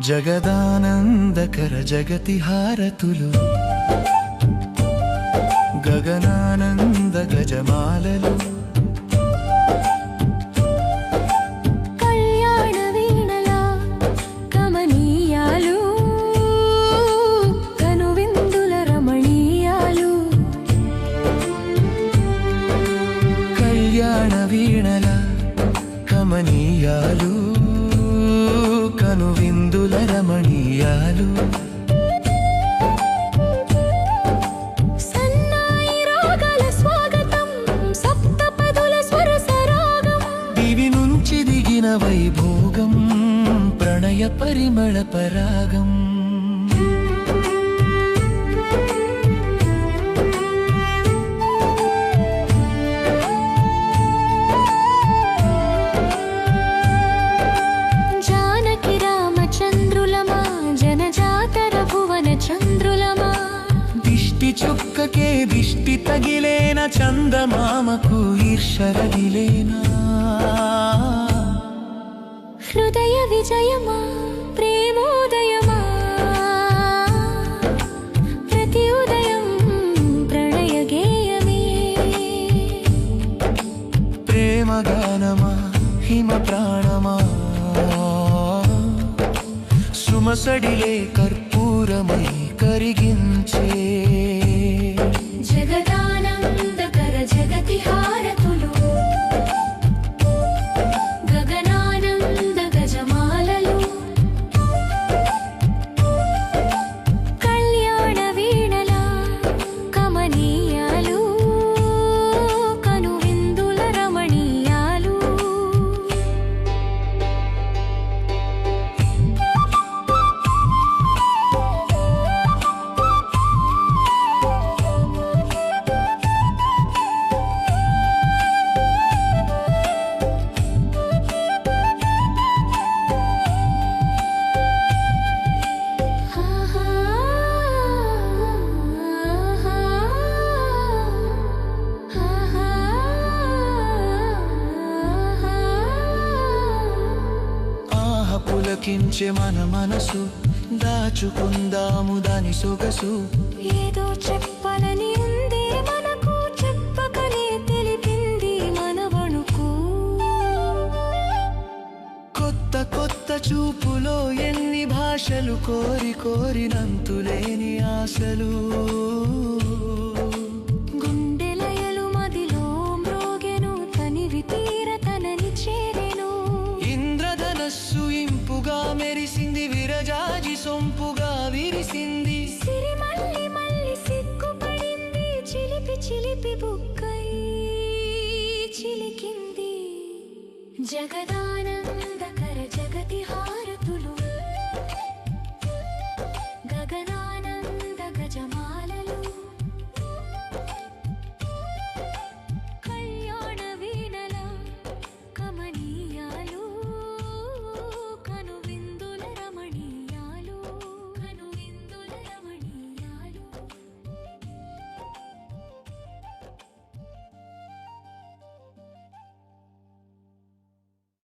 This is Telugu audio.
జగదానందకర జగతి హారతులు గగనానంద గజమాలలు కళ్యాణ వీణల కమనీయాలు కనువిందుల రమణీయాలు కళ్యాణ వీణల కమనీయాలు కనువిందుల రమణీయాలు సన్నాయి రాగాల స్వాగతం సప్తపదుల స్వర సరాగం దివి నుంచి దిగిన వైభోగం ప్రణయ పరిమళ పరాగం చుక్కకే దిష్టి తగిలేన చందమామకు ఈర్షరగిలేనా హృదయ విజయమా ప్రేమోదయమా ప్రతి ఉదయం ప్రణయ గేయమే ప్రేమగానమా హిమ ప్రాణమా సుమసడిలే కర్పూరమై కరిగించే జగదానందకర జగతి హారతులు గగనానంద గజమాలలు కళ్యాణ వీణల కమనీయాలు కనువిందుల రమణీయాలు పులకించే మన మనసు దాచుకుందాము దాని సొగసు ఏదో చెప్పాలని ఉంది మనకు చెప్పకనే తెలిపింది మన వణుకు కొత్త కొత్త చూపులో ఎన్ని భాషలు కోరి కోరినంతులేని ఆశలు గుండెలయలు మదిలో మ్రోగెను తనివి తీర తనని చేరెను ఇంద్రధనస్సు ఇంపుగా మెరిసింది విరజాజి సొంపుగా విరిసింది సిరి మల్లి మల్లి సిగ్గుపడింది చిలిపి చిలిపి బుక్కై చిలికింది జగదానందకర జగతి హారతులు గగనానంద గజమాల